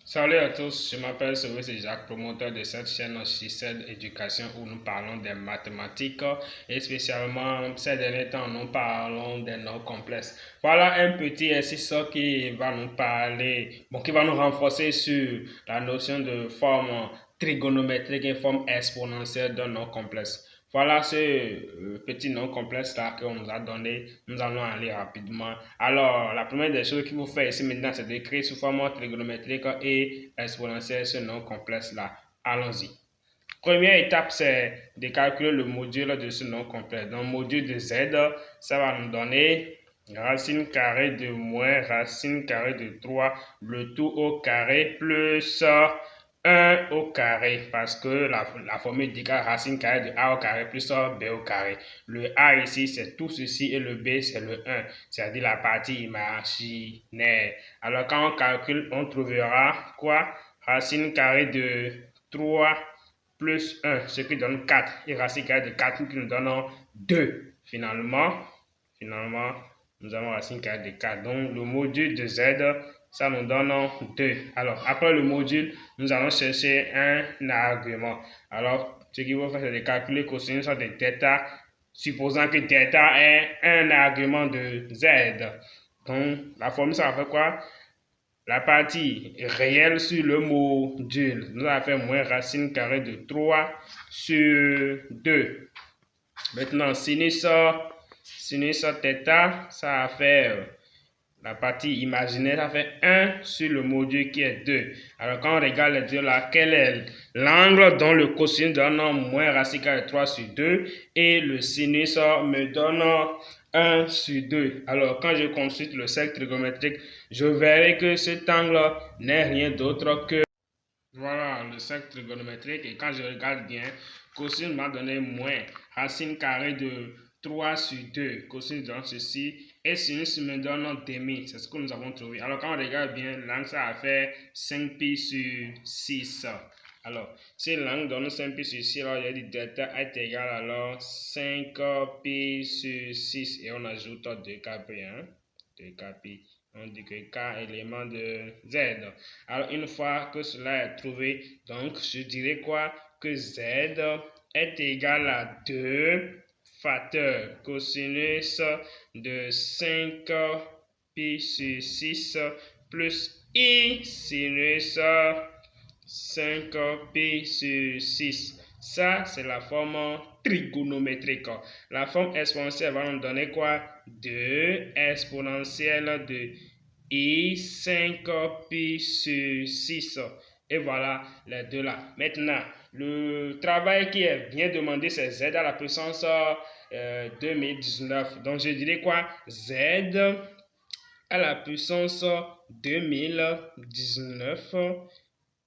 Salut à tous, je m'appelle Cyrus et Jacques, promoteur de cette chaîne CICED Éducation où nous parlons des mathématiques et spécialement ces derniers temps nous parlons des nombres complexes. Voilà un petit exercice qui va nous parler, qui va nous renforcer sur la notion de forme trigonométrique et forme exponentielle d'un nombre complexe. Voilà ce petit nom complexe là qu'on nous a donné. Nous allons aller rapidement. Alors, la première des choses qu'il faut faire ici maintenant, c'est d'écrire sous forme trigonométrique et exponentielle ce nom complexe là. Allons-y. Première étape, c'est de calculer le module de ce nom complexe. Donc, module de z, ça va nous donner racine carrée de moins racine carrée de 3, le tout au carré plus 1 au carré, parce que la formule dit que racine carrée de a au carré plus b au carré. Le a ici, c'est tout ceci et le b, c'est le 1, c'est-à-dire la partie imaginaire. Alors, quand on calcule, on trouvera quoi? Racine carrée de 3 plus 1, ce qui donne 4, et racine carrée de 4 qui nous donne 2. Finalement, nous avons racine carrée de 4. Donc, le module de z, ça nous donne 2. Alors, après le module, nous allons chercher un argument. Alors, ce qu'il faut faire, c'est de calculer cosinus de θ, supposant que θ est un argument de z. Donc, la formule, ça va faire quoi? La partie réelle sur le module, nous allons faire moins racine carrée de 3 sur 2. Maintenant, sinus θ, ça va faire la partie imaginaire, ça fait 1 sur le module qui est 2. Alors, quand on regarde les deux là, quel est l'angle dont le cosinus donne moins racine carrée de 3 sur 2 et le sinus me donne 1 sur 2. Alors, quand je consulte le cercle trigonométrique, je verrai que cet angle n'est rien d'autre que voilà le cercle trigonométrique. Et quand je regarde bien, cosinus m'a donné moins racine carrée de 3 sur 2. Cosinus donne ceci. Et sinus me donne un demi. C'est ce que nous avons trouvé. Alors, quand on regarde bien, l'angle, ça va faire 5pi sur 6. Alors, si l'angle donne 5pi sur 6, alors il y a dit delta est égal alors 5pi sur 6. Et on ajoute 2kp. 2kp. On dit que k élément de z. Alors, une fois que cela est trouvé, donc je dirais quoi? Que z est égal à 2 facteurs cosinus de 5pi sur 6 plus i sinus 5pi sur 6. Ça, c'est la forme trigonométrique. La forme exponentielle va nous donner quoi? 2 exponentielle de i 5pi sur 6. Et voilà les deux là. Maintenant, le travail qui est bien demandé, c'est z à la puissance 2019. Donc, je dirais quoi? Z à la puissance 2019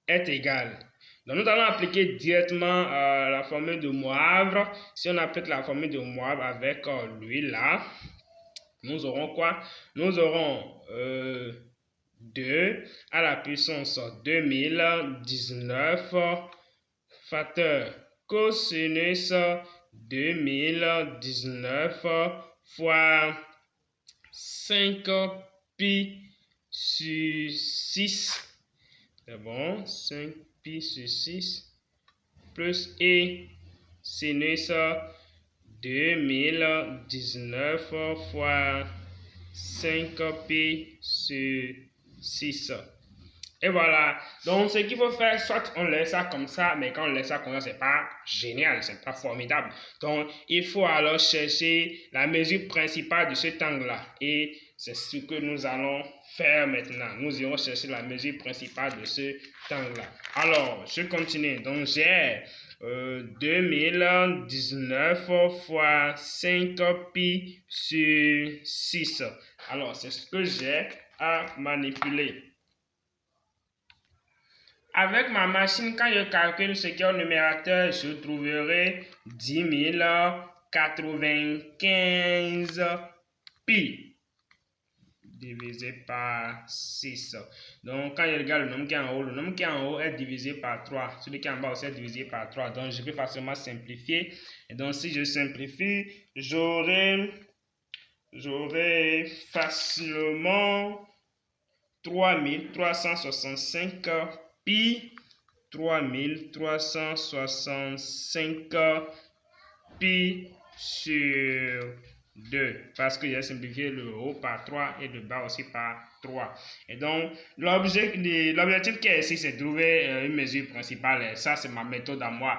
est égal. Donc, nous allons appliquer directement la formule de Moivre. Si on applique la formule de Moivre avec lui là, nous aurons quoi? Nous aurons 2 à la puissance 2019 facteur cosinus 2019 fois 5pi sur 6. C'est bon, 5pi sur 6 plus e sinus 2019 fois 5pi sur 6. Et voilà. Donc, ce qu'il faut faire, soit on laisse ça comme ça, mais quand on laisse ça comme ça, c'est pas génial, c'est pas formidable. Donc, il faut alors chercher la mesure principale de cet angle-là. Et c'est ce que nous allons faire maintenant. Nous irons chercher la mesure principale de cet angle-là. Alors, je continue. Donc, j'ai 2019 fois 5pi sur 6. Alors, c'est ce que j'ai à manipuler. Avec ma machine, quand je calcule ce qui est au numérateur, je trouverai 10 095 pi divisé par 6. Donc, quand je regarde le nombre qui est en haut, le nombre qui est en haut est divisé par 3. Celui qui est en bas aussi est divisé par 3. Donc, je peux facilement simplifier. Et donc, si je simplifie, j'aurai facilement 3365 pi 3365 pi sur 2 parce que j'ai simplifié le haut par 3 et le bas aussi par 3. Et donc, l'objectif qui est ici, c'est de trouver une mesure principale. Et ça, c'est ma méthode à moi.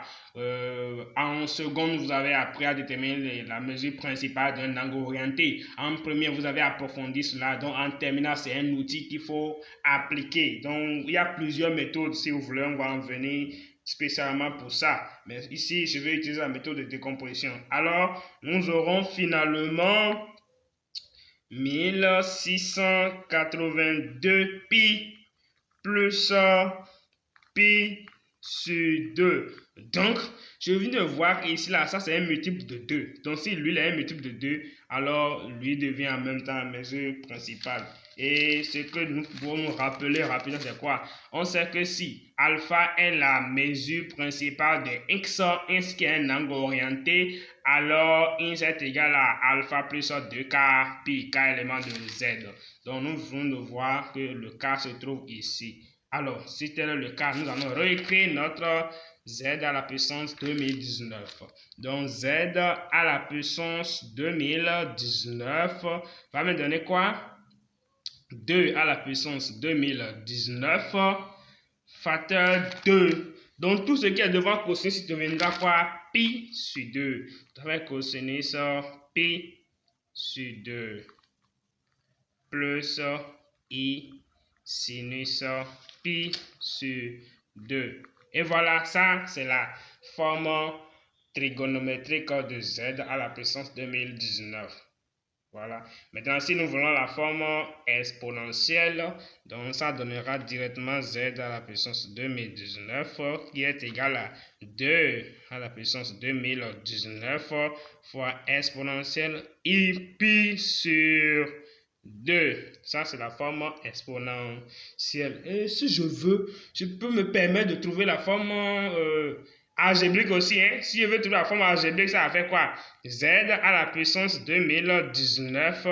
En seconde, vous avez appris à déterminer la mesure principale d'un angle orienté. En première, vous avez approfondi cela. Donc, en terminale, c'est un outil qu'il faut appliquer. Donc, il y a plusieurs méthodes. Si vous voulez, on va en venir spécialement pour ça. Mais ici, je vais utiliser la méthode de décomposition. Alors, nous aurons finalement 1682 pi plus pi sur 2. Donc, je viens de voir ici, là, ça c'est un multiple de 2. Donc, si lui, il est un multiple de 2, alors lui devient en même temps la mesure principale. Et ce que nous pouvons nous rappeler rapidement, c'est quoi? On sait que si alpha est la mesure principale de x, x qui est un angle orienté, alors x est égal à alpha plus 2k pi, k élément de z. Donc, nous venons de voir que le k se trouve ici. Alors, si tel est le cas, nous allons réécrire notre z à la puissance 2019. Donc, z à la puissance 2019 va me donner quoi? 2 à la puissance 2019 facteur 2. Donc, tout ce qui est devant cosinus deviendra quoi? Pi sur 2. Avec cosinus pi sur 2 plus i sinus pi sur 2. Et voilà, ça, c'est la forme trigonométrique de z à la puissance 2019. Voilà. Maintenant, si nous voulons la forme exponentielle, donc ça donnera directement z à la puissance 2019 qui est égal à 2 à la puissance 2019 fois exponentielle i pi sur 2. Ça, c'est la forme exponentielle. Et si je veux, je peux me permettre de trouver la forme algébrique aussi. Hein? Si je veux trouver la forme algébrique, ça va faire quoi? Z à la puissance 2019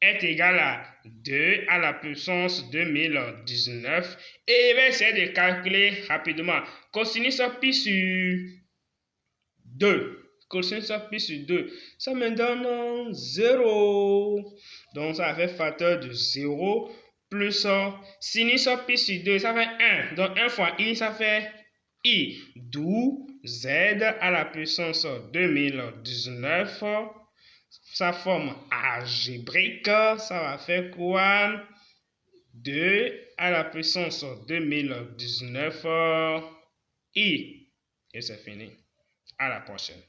est égal à 2 à la puissance 2019. Et je vais essayer de calculer rapidement. Cosinus pi sur 2. Cosinus pi sur 2. Ça me donne 0. Donc, ça fait facteur de 0 plus sinus pi sur 2. Ça fait 1. Donc, 1 fois i, ça fait i. D'où z à la puissance 2019. Sa forme algébrique, ça va faire quoi? 2 à la puissance 2019 i. Et c'est fini. À la prochaine.